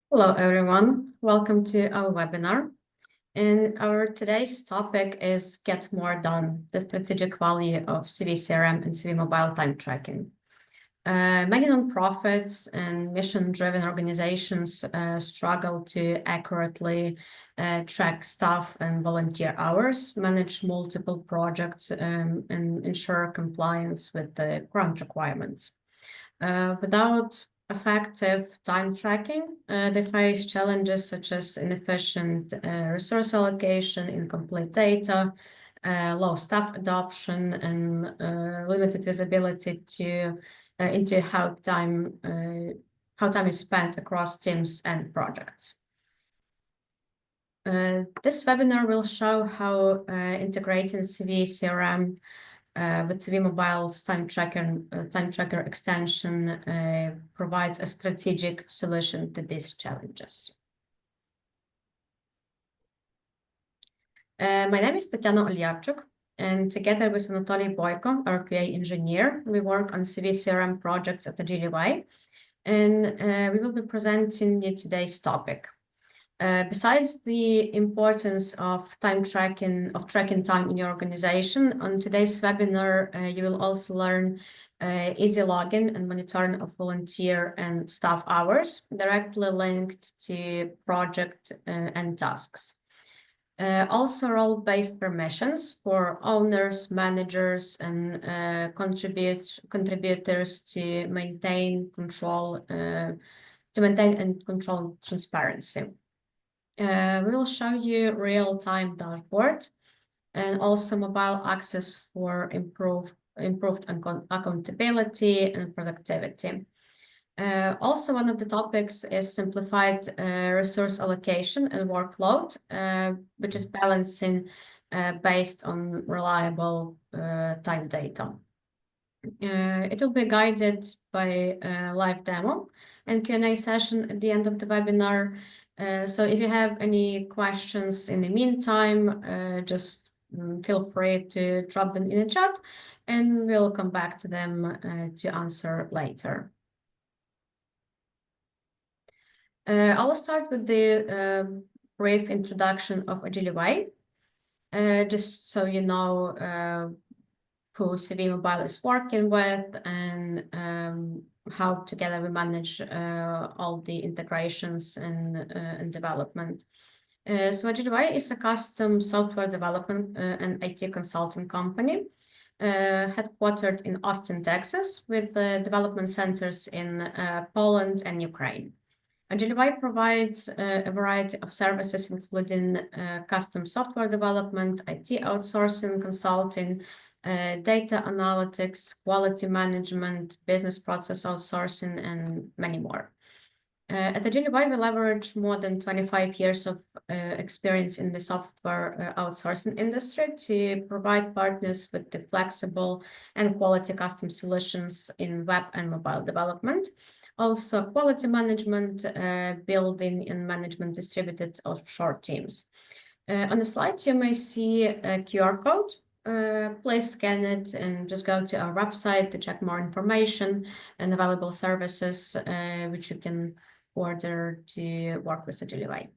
Hello, everyone. Welcome to our webinar. And our today's topic is Get More Done, the strategic value of CiviCRM and CiviMobile time tracking. Many nonprofits and mission-driven organizations struggle to accurately track staff and volunteer hours, manage multiple projects, and ensure compliance with the grant requirements. Without effective time tracking, they face challenges such as inefficient resource allocation, incomplete data, low staff adoption, and limited visibility into how time is spent across teams and projects. This webinar will show how integrating CiviCRM with CiviMobile's time tracker extension provides a strategic solution to these challenges. My name is Tatiana Olyarchuk, and together with Anatoly Boyko, our QA engineer, we work on CiviCRM projects at Agility, and we will be presenting you today's topic. Besides the importance of tracking time in your organization, on today's webinar, you will also learn easy login and monitoring of volunteer and staff hours directly linked to project and tasks. Also role-based permissions for owners, managers, and contributors to maintain and control transparency. We will show you real-time dashboard and also mobile access for improved accountability and productivity. Also, one of the topics is simplified resource allocation and workload, which is balancing based on reliable time data. It will be guided by a live demo and Q&A session at the end of the webinar. So if you have any questions in the meantime, just feel free to drop them in the chat and we'll come back to them to answer later. I will start with the brief introduction of Agility, just so you know who CiviMobile is working with and how together we manage all the integrations and development. So Agility is a custom software development and IT consulting company headquartered in Austin, Texas, with development centers in Poland and Ukraine. Agility provides a variety of services, including custom software development, IT outsourcing, consulting, data analytics, quality management, business process outsourcing, and many more. At Agility, we leverage more than 25 years of experience in the software outsourcing industry to provide partners with the flexible and quality custom solutions in web and mobile development. Also, quality management, building and management distributed offshore teams. On the slide, you may see a QR code. Please scan it and just go to our website to check more information and available services which you can order to work with Agility.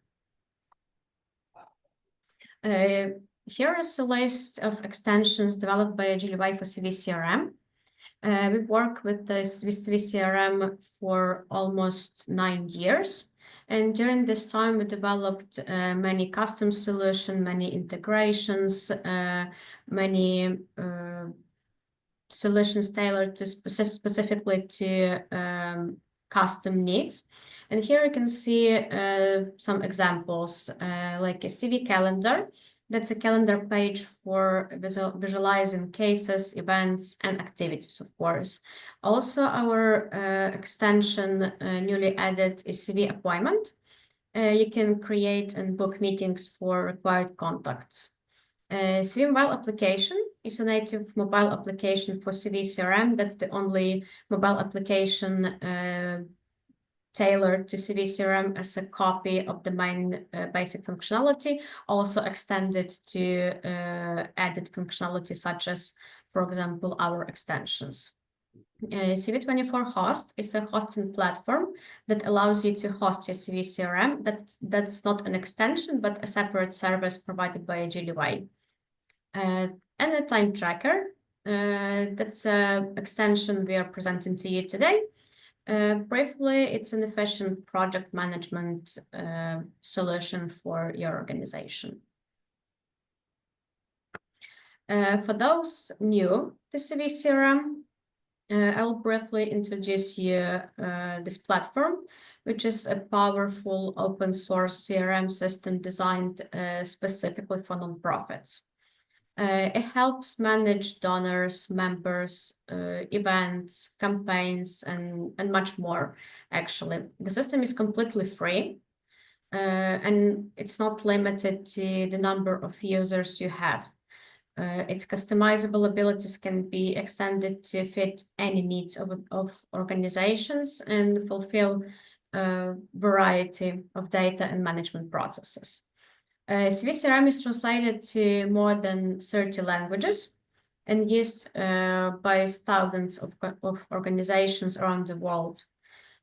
Here is a list of extensions developed by Agility for CiviCRM. We've worked with CiviCRM for almost 9 years. And during this time, we developed many custom solutions, many integrations, many solutions tailored to specifically to custom needs. And here you can see some examples, like a CV calendar. That's a calendar page for visualizing cases, events, and activities, of course. Also, our extension newly added is CV appointment. You can create and book meetings for required contacts. CiviMobile application is a native mobile application for CiviCRM. That's the only mobile application tailored to CiviCRM as a copy of the main basic functionality, also extended to added functionality such as, for example, our extensions. CV24Host is a hosting platform that allows you to host your CiviCRM. That's not an extension, but a separate service provided by Agility. And a time tracker. That's an extension we are presenting to you today. Briefly, it's an efficient project management solution for your organization. For those new to CiviCRM, I'll briefly introduce you this platform, which is a powerful open source CRM system designed specifically for nonprofits. It helps manage donors, members, events, campaigns, and much more, actually. The system is completely free, and it's not limited to the number of users you have. Its customizable abilities can be extended to fit any needs of organizations and fulfill a variety of data and management processes. CiviCRM is translated to more than 30 languages and used by thousands of organizations around the world.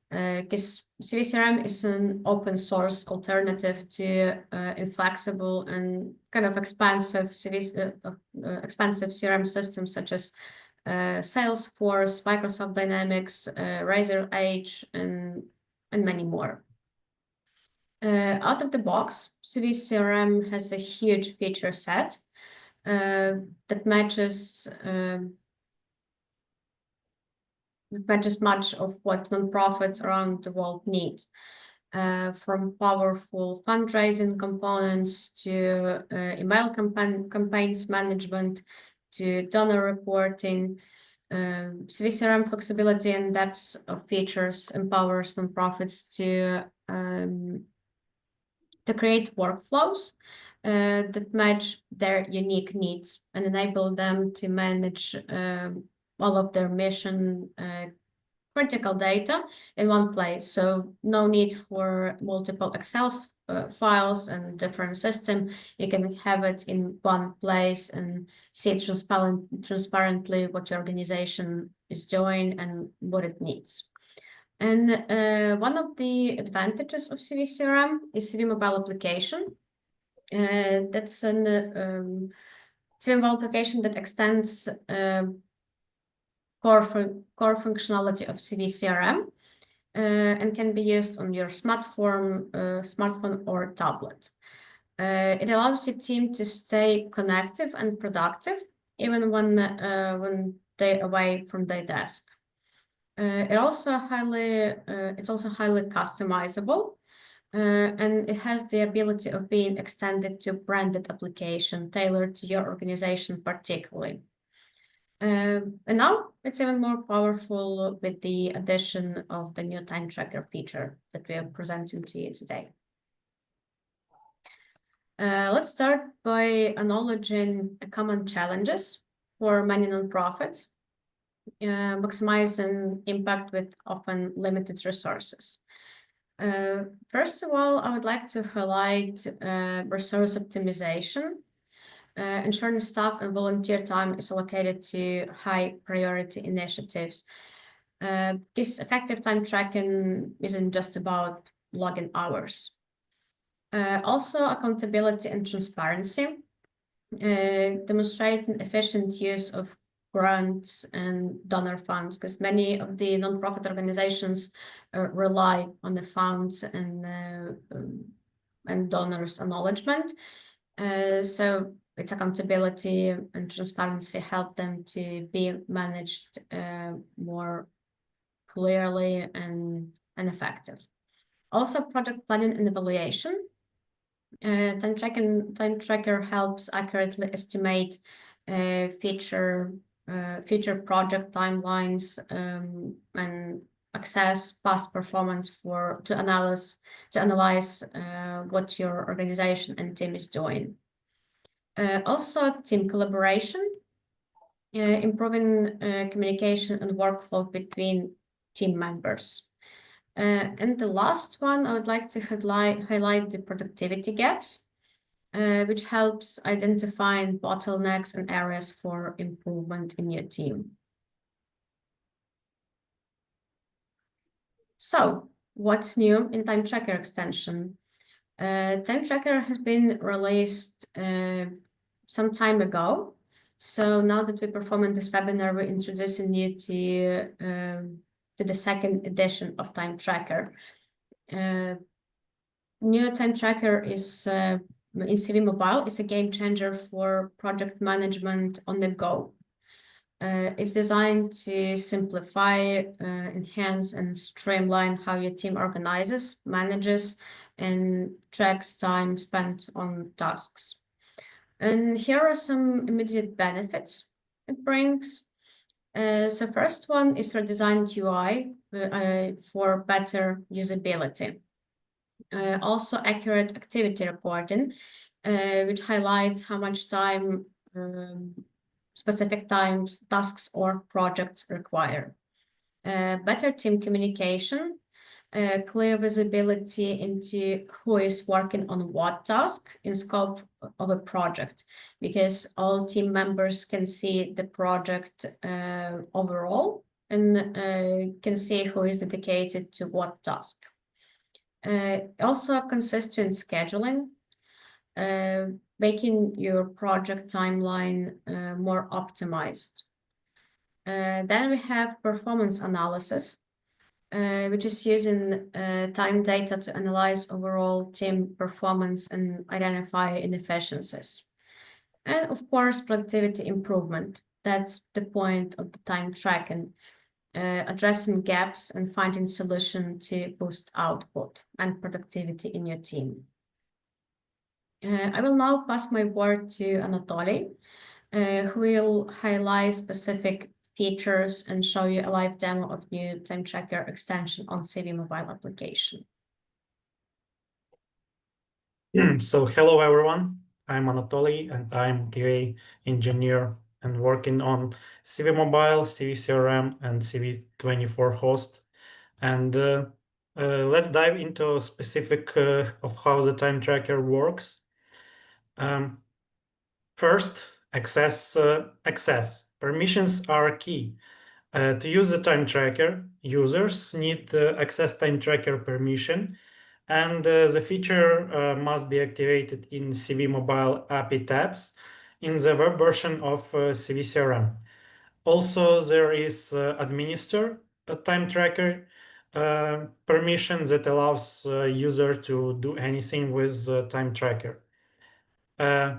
Because CiviCRM is an open source alternative to inflexible and kind of expensive CRM systems such as Salesforce, Microsoft Dynamics, Razor Edge, and many more. Out of the box, CiviCRM has a huge feature set that matches much of what nonprofits around the world need, from powerful fundraising components to email campaigns management to donor reporting. CiviCRM flexibility and depth of features empowers nonprofits to create workflows that match their unique needs and enable them to manage all of their mission critical data in one place. So no need for multiple Excel files and different system. You can have it in one place and see transparently what your organization is doing and what it needs. And one of the advantages of CiviCRM is CiviMobile application. That's an CiviMobile application that extends core functionality of CiviCRM and can be used on your smartphone or tablet. It allows your team to stay connected and productive even when they're away from their desk. It's also highly customizable, and it has the ability of being extended to branded application tailored to your organization particularly. And now it's even more powerful with the addition of the new time tracker feature that we are presenting to you today. Let's start by acknowledging common challenges for many nonprofits, maximizing impact with often limited resources. First of all, I would like to highlight resource optimization. Ensuring staff and volunteer time is allocated to high priority initiatives. This effective time tracking isn't just about login hours. Also, accountability and transparency, demonstrating efficient use of grants and donor funds, because many of the nonprofit organizations rely on the funds and donors' acknowledgement. So its accountability and transparency help them to be managed more clearly and effective. Also, project planning and evaluation. Time tracker helps accurately estimate future project timelines and access past performance to analyze what your organization and team is doing. Also, team collaboration, improving communication and workflow between team members. And the last one, I would like to highlight the productivity gaps, which helps identifying bottlenecks and areas for improvement in your team. So, what's new in Time Tracker extension? Time Tracker has been released some time ago. So now that we perform in this webinar, we're introducing you to the second edition of Time Tracker. New Time Tracker is in CiviMobile is a game changer for project management on the go. It's designed to simplify, enhance, and streamline how your team organizes, manages, and tracks time spent on tasks. And here are some immediate benefits it brings. So first one is redesigned UI for better usability. Also accurate activity reporting, which highlights how much time specific times, tasks, or projects require. Better team communication, clear visibility into who is working on what task in scope of a project, because all team members can see the project overall and can see who is dedicated to what task. Also consistent scheduling, making your project timeline more optimized. Then we have performance analysis, which is using time data to analyze overall team performance and identify inefficiencies. And of course, productivity improvement. That's the point of the time tracking, addressing gaps and finding solution to boost output and productivity in your team. I will now pass my word to Anatoly, who will highlight specific features and show you a live demo of new Time Tracker extension on CiviMobile application. So hello everyone, I'm Anatoly and I'm QA engineer and working on CiviMobile, CiviCRM and Civi24 host. And let's dive into specific of how the time tracker works. First, access. Permissions are key. To use the time tracker, users need access time tracker permission, and the feature must be activated in CiviMobile API tabs in the web version of CiviCRM. Also, there is administer a time tracker permission that allows user to do anything with time tracker.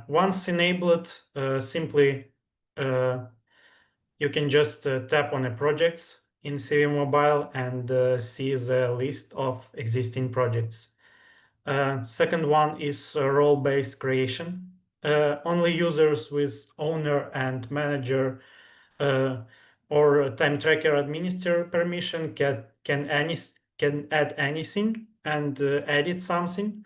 Once enabled, simply you can just tap on a project in CiviMobile and see the list of existing projects. Second one is role-based creation. Only users with owner and manager or time tracker administrator permission can add anything and edit something.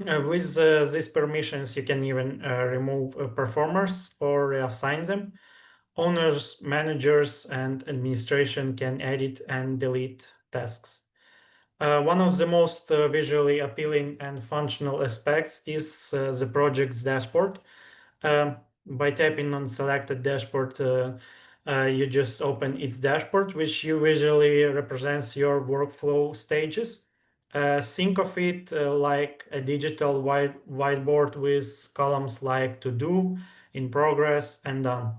With these permissions, you can even remove performers or reassign them. Owners, managers, and administration can edit and delete tasks. One of the most visually appealing and functional aspects is the project's dashboard. By tapping on selected dashboard, you just open its dashboard, which visually represents your workflow stages. Think of it like a digital whiteboard with columns like to do, in progress, and done.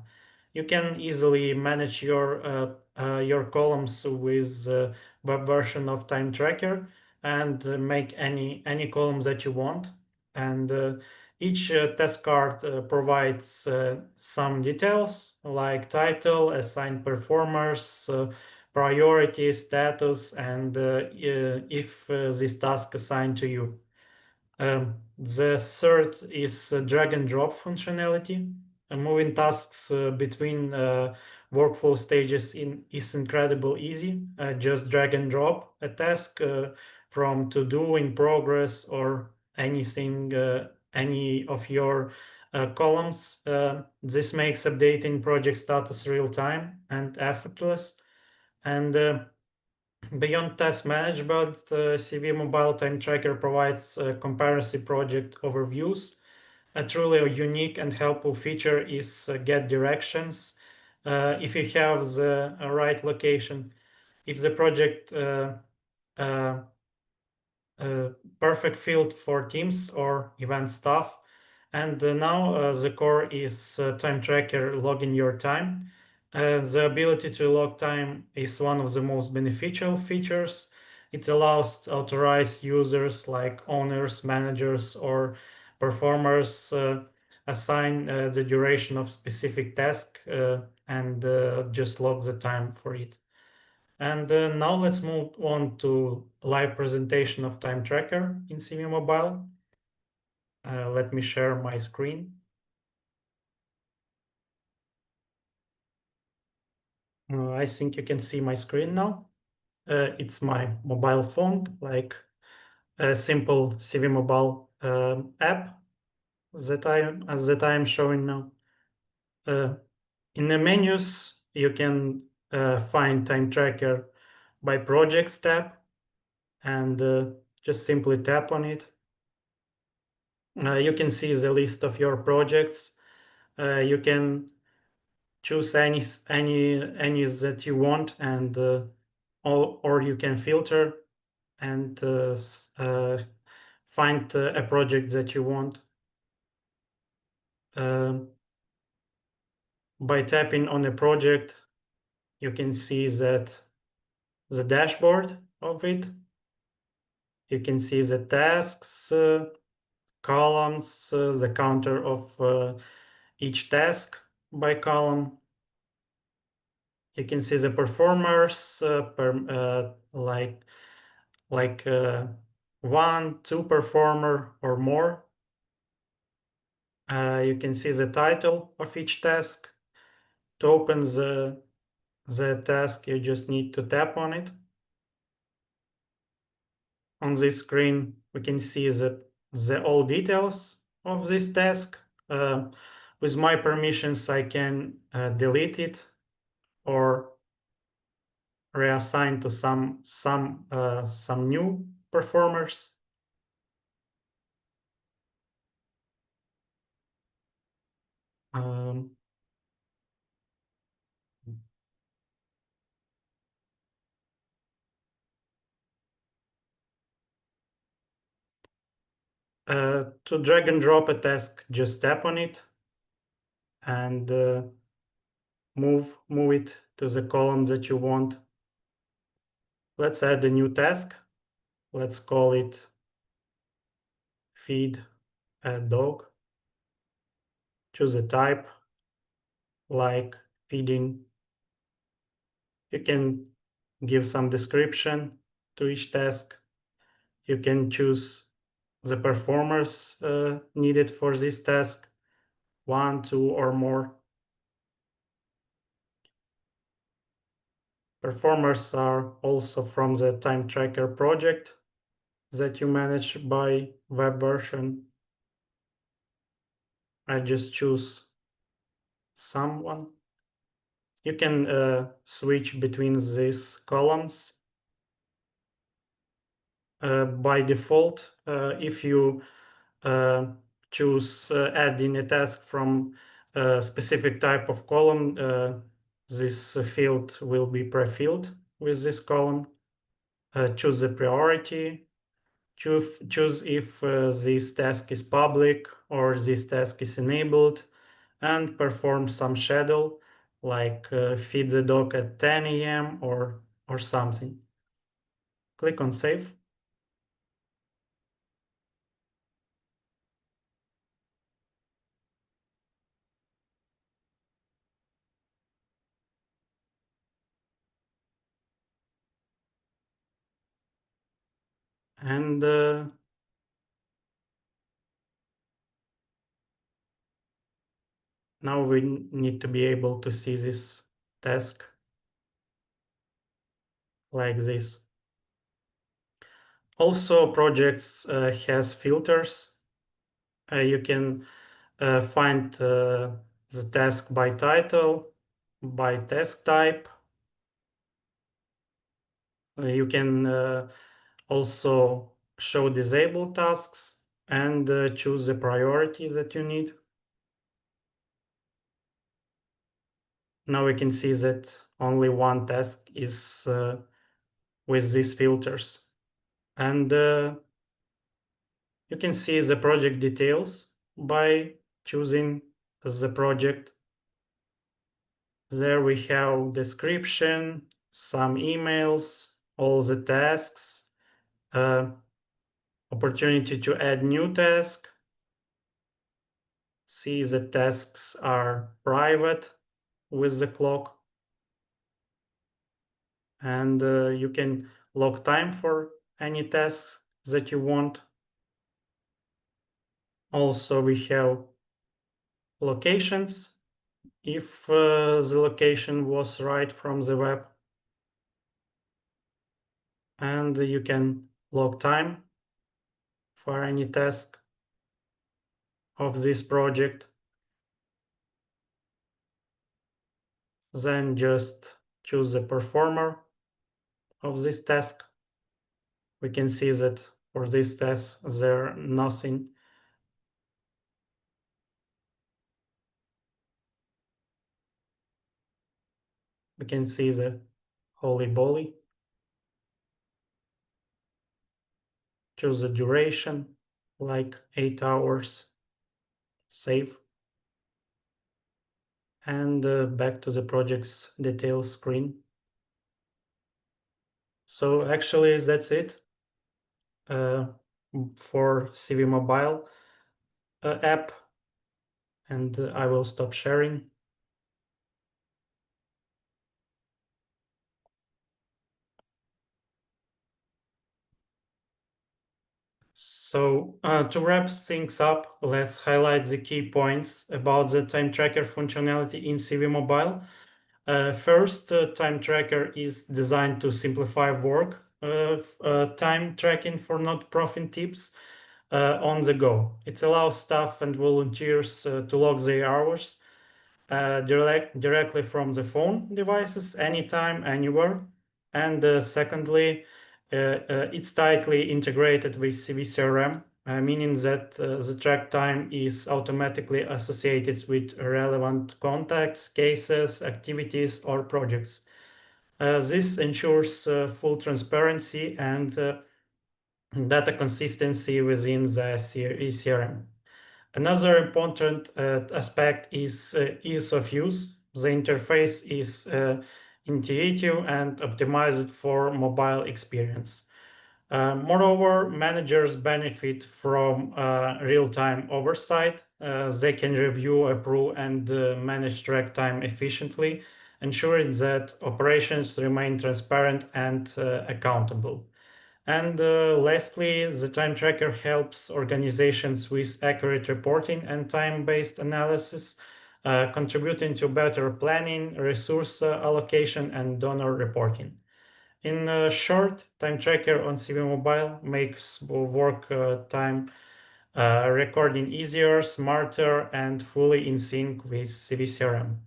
You can easily manage your columns with web version of time tracker and make any column that you want. And each task card provides some details like title, assigned performers, priority, status, and if this task assigned to you. The third is drag and drop functionality. Moving tasks between workflow stages is incredibly easy. Just drag and drop a task from to do, in progress, or anything, any of your columns. This makes updating project status real time and effortless. And beyond task management, CiviMobile Time Tracker provides comparison project overviews. A truly unique and helpful feature is get directions if you have the right location. if the project perfect field for teams or event stuff. And now the core is time tracker logging your time. The ability to log time is one of the most beneficial features. It allows authorized users like owners, managers, or performers assign the duration of specific task and just log the time for it. And now let's move on to live presentation of Time Tracker in CiviMobile. Let me share my screen. I think you can see my screen now. It's my mobile phone, like a simple CiviMobile app that I am showing now. In the menus, you can find Time Tracker by Projects tab, and just simply tap on it. You can see the list of your projects. You can choose any that you want, and or you can filter and find a project that you want. By tapping on a project, you can see that the dashboard of it. You can see the tasks, columns, the counter of each task by column. You can see the performers like 1, 2 performer or more. You can see the title of each task. To open the task, you just need to tap on it. On this screen, we can see the all details of this task. With my permissions, I can delete it or reassign to some new performers. Um, to drag and drop a task, just tap on it and move it to the column that you want. Let's add a new task. Let's call it feed a dog. Choose a type like feeding. You can give some description to each task. You can choose the performers needed for this task, 1, 2, or more. Performers are also from the Time Tracker project that you manage by web version. I just choose someone. You can switch between these columns. By default, if you choose adding a task from a specific type of column, this field will be pre-filled with this column. Choose the priority. Choose if this task is public or this task is enabled, and perform some schedule like feed the dog at 10 a.m. or something. Click on save. And now we need to be able to see this task like this. Also, projects has filters. You can find the task by title, by task type. You can also show disabled tasks and choose the priority that you need. Now we can see that only one task is with these filters. And you can see the project details by choosing the project. There we have description, some emails, all the tasks, opportunity to add new task. See the tasks are private with the clock. And you can log time for any task that you want. Also, we have locations, if the location was right from the web. And you can log time for any task of this project. Then just choose the performer of this task. We can see that for this task there nothing. We can see the holy bolly. Choose the duration, like 8 hours. Save. And back to the project's details screen. So actually that's it for CiviMobile app. And I will stop sharing. So to wrap things up, let's highlight the key points about the time tracker functionality in CiviMobile. First, time tracker is designed to simplify work time tracking for not-profit teams on the go. It allows staff and volunteers to log their hours directly from the phone devices, anytime, anywhere. And secondly, it's tightly integrated with CiviCRM, meaning that the track time is automatically associated with relevant contacts, cases, activities, or projects. This ensures full transparency and data consistency within the CRM. Another important aspect is ease of use. The interface is intuitive and optimized for mobile experience. Moreover, managers benefit from real-time oversight. They can review, approve, and manage track time efficiently, ensuring that operations remain transparent and accountable. And lastly, the time tracker helps organizations with accurate reporting and time-based analysis, contributing to better planning, resource allocation, and donor reporting. In short, time tracker on CiviMobile makes work time recording easier, smarter, and fully in sync with CiviCRM.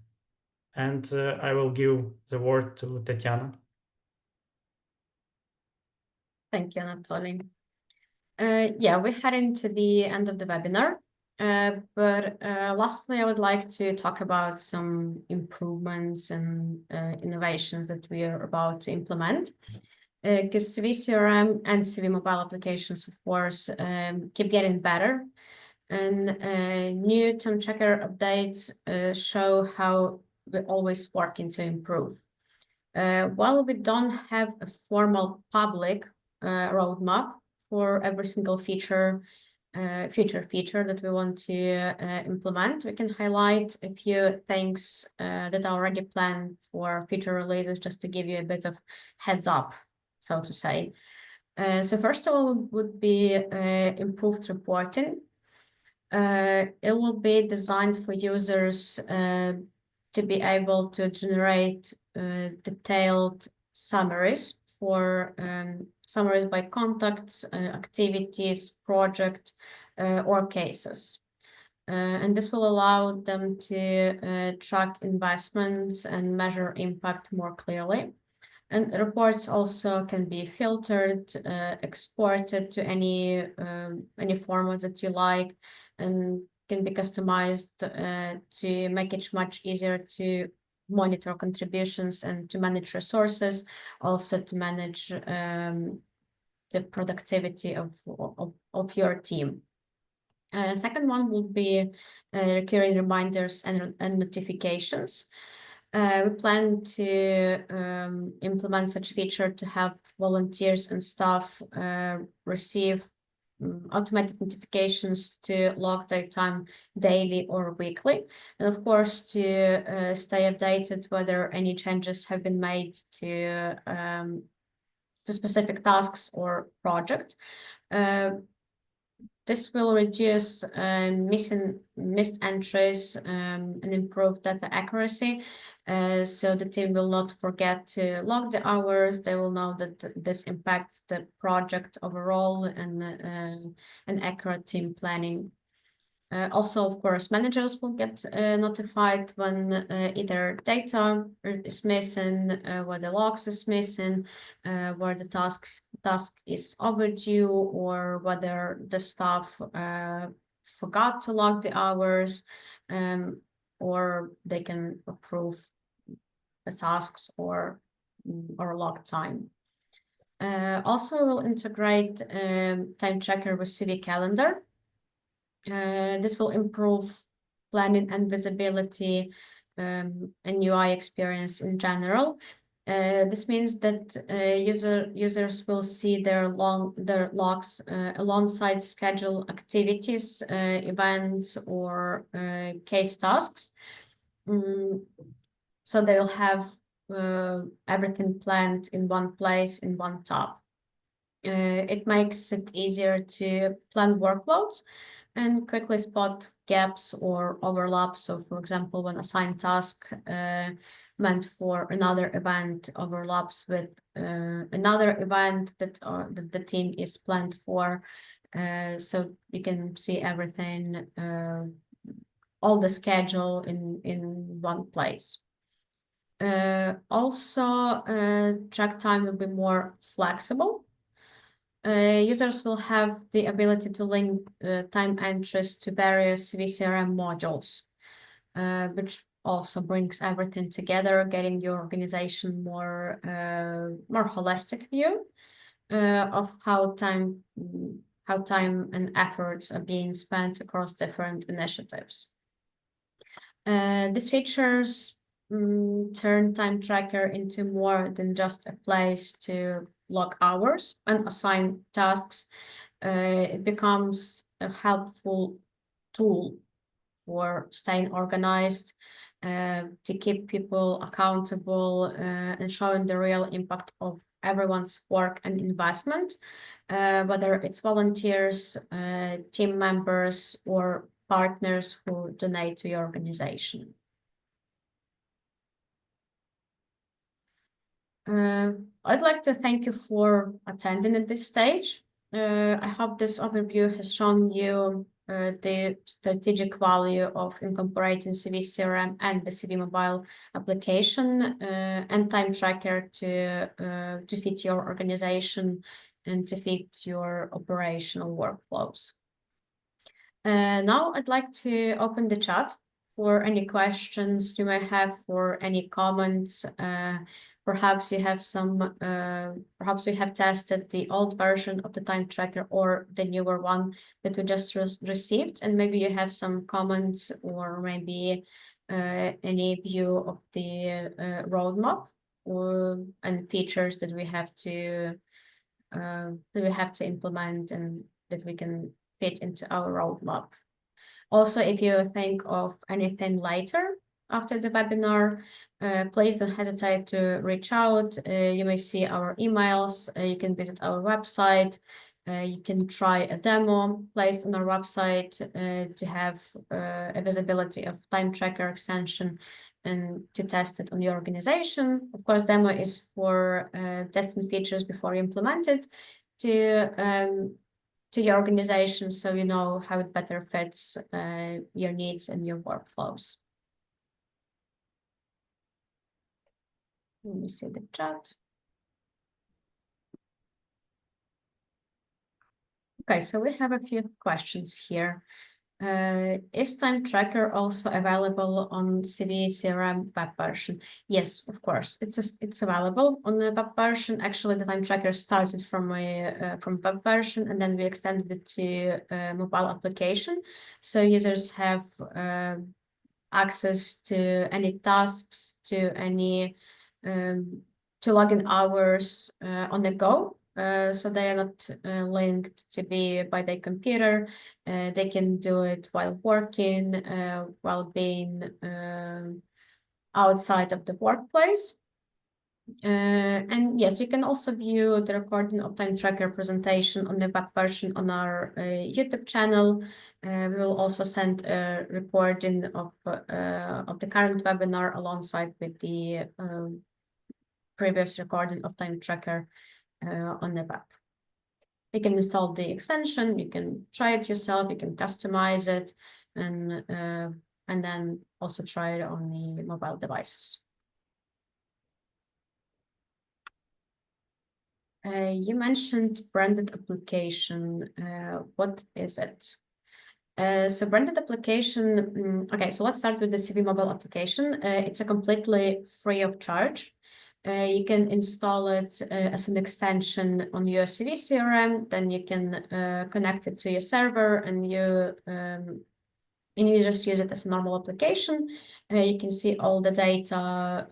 And I will give the word to Tatiana. Thank you, Anatoly. Yeah, we're heading to the end of the webinar. But lastly, I would like to talk about some improvements and innovations that we are about to implement. Because CiviCRM and CiviMobile applications, of course, keep getting better. And new time tracker updates show how we're always working to improve. While we don't have a formal public roadmap for every single feature that we want to implement, we can highlight a few things that are already planned for future releases, just to give you a bit of heads up, so to say. So first of all would be improved reporting. It will be designed for users to be able to generate detailed summaries for summaries by contacts, activities, project, or cases. And this will allow them to track investments and measure impact more clearly. And reports also can be filtered, exported to any format that you like, and can be customized to make it much easier to monitor contributions and to manage resources, also to manage the productivity of your team. Second one would be recurring reminders and notifications. We plan to implement such feature to have volunteers and staff receive automated notifications to log their time daily or weekly, and of course to stay updated whether any changes have been made to specific tasks or project. This will reduce missed entries and improve data accuracy. So the team will not forget to log the hours. They will know that this impacts the project overall and accurate team planning. Also, of course, managers will get notified when either data is missing, where the logs is missing, where the task is overdue, or whether the staff forgot to log the hours, or they can approve the tasks or log time. Also, we'll integrate time tracker with CiviCalendar. This will improve planning and visibility and UI experience in general. This means that users will see their logs alongside scheduled activities, events, or case tasks. So they'll have everything planned in one place, in one tab. It makes it easier to plan workloads and quickly spot gaps or overlaps. So, for example, when assigned task meant for another event overlaps with another event that the team is planned for, so you can see everything, all the schedule in one place. Also, track time will be more flexible. Users will have the ability to link time entries to various CiviCRM modules, which also brings everything together, getting your organization more holistic view of how time and efforts are being spent across different initiatives. These features turn time tracker into more than just a place to log hours and assign tasks. It becomes a helpful tool for staying organized, to keep people accountable, and showing the real impact of everyone's work and investment, whether it's volunteers, team members, or partners who donate to your organization. I'd like to thank you for attending at this stage. I hope this overview has shown you the strategic value of incorporating CiviCRM and the CiviMobile application and time tracker to fit your organization and to fit your operational workflows. Now I'd like to open the chat for any questions you may have or any comments. Perhaps you have some. Perhaps you have tested the old version of the time tracker or the newer one that we just received, and maybe you have some comments or maybe any view of the roadmap and features that we have to implement and that we can fit into our roadmap. Also, if you think of anything later after the webinar, please don't hesitate to reach out. You may see our emails. You can visit our website. You can try a demo placed on our website to have a visibility of time tracker extension and to test it on your organization. Of course, demo is for testing features before you implement it to your organization, so you know how it better fits your needs and your workflows. Let me see the chat. Okay, so we have a few questions here. Is Time Tracker also available on CiviCRM web version? Yes, of course, it's available on the web version. Actually, the Time Tracker started from web version, and then we extended it to mobile application. So users have access to any tasks, to any to login hours on the go. So they are not linked to be by their computer. They can do it while working, while being outside of the workplace. And yes, you can also view the recording of Time Tracker presentation on the web version on our YouTube channel. We will also send a recording of the current webinar alongside with the previous recording of Time Tracker on the web. You can install the extension, you can try it yourself, you can customize it, and then also try it on the mobile devices. You mentioned branded application. What is it? So branded application, okay, so let's start with the CiviMobile application. It's a completely free of charge. You can install it as an extension on your CiviCRM, then you can connect it to your server, and you just use it as a normal application. You can see all the data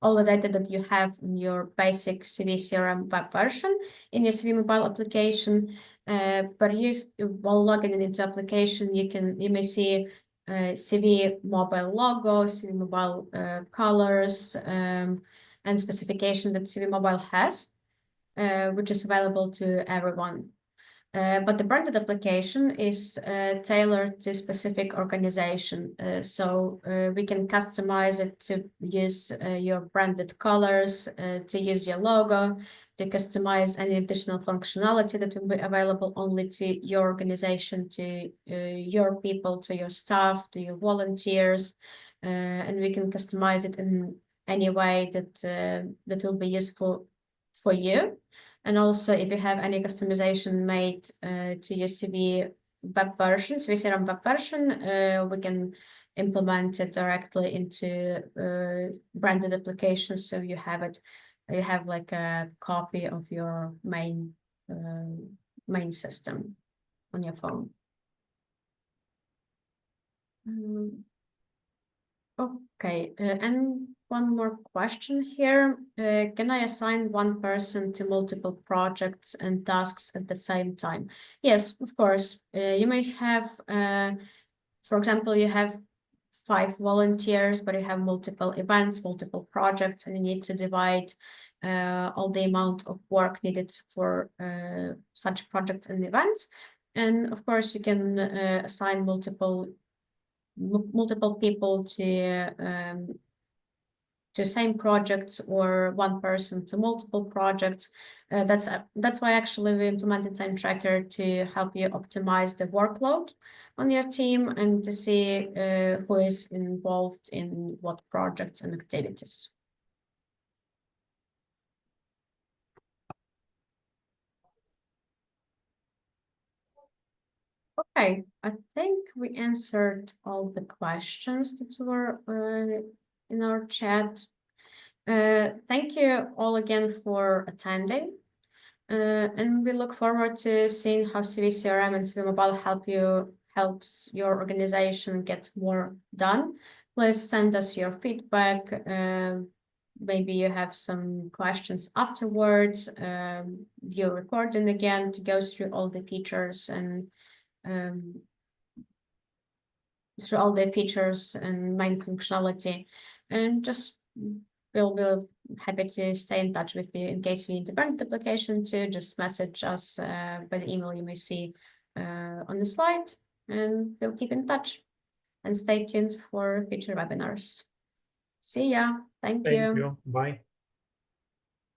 that you have in your basic CiviCRM web version in your CiviMobile application. But while logging into application, you may see CiviMobile logo, CiviMobile colors, and specification that CiviMobile has, which is available to everyone. But the branded application is tailored to specific organization. So we can customize it to use your branded colors, to use your logo, to customize any additional functionality that will be available only to your organization, to your people, to your staff, to your volunteers. And we can customize it in any way that will be useful for you. And also, if you have any customization made to your CiviCRM web version, we can implement it directly into branded applications. So you have like a copy of your main system on your phone. Okay, and one more question here. Can I assign one person to multiple projects and tasks at the same time? Yes, of course. You may have, for example, you have 5 volunteers, but you have multiple events, multiple projects, and you need to divide all the amount of work needed for such projects and events. And of course, you can assign multiple people to same projects, or one person to multiple projects. That's why actually we implemented Time Tracker, to help you optimize the workload on your team and to see who is involved in what projects and activities. Okay, I think we answered all the questions that were in our chat. Thank you all again for attending. And we look forward to seeing how CiviCRM and CiviMobile helps your organization get more done. Please send us your feedback. Maybe you have some questions afterwards. View recording again to go through all the features and main functionality, and just we'll be happy to stay in touch with you in case you need the branded application too. Just message us by the email you may see on the slide, and we'll keep in touch. And stay tuned for future webinars. See ya. Thank you. Bye.